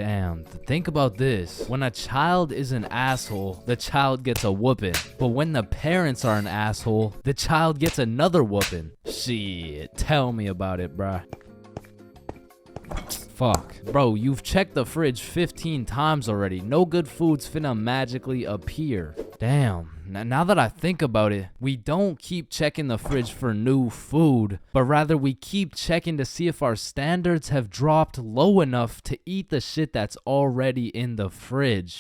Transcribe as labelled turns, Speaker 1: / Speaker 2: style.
Speaker 1: Damn, think about this. When a child is an asshole, the child gets a whooping. But when the parents are an asshole, the child gets another whooping. Shit, tell me about it, bruh. Fuck. Bro, you've checked the fridge 15 times already. No good food's finna magically appear. Damn. Now that I think about it, we don't keep checking the fridge for new food, but rather we keep checking to see if our standards have dropped low enough to eat the shit that's already in the fridge.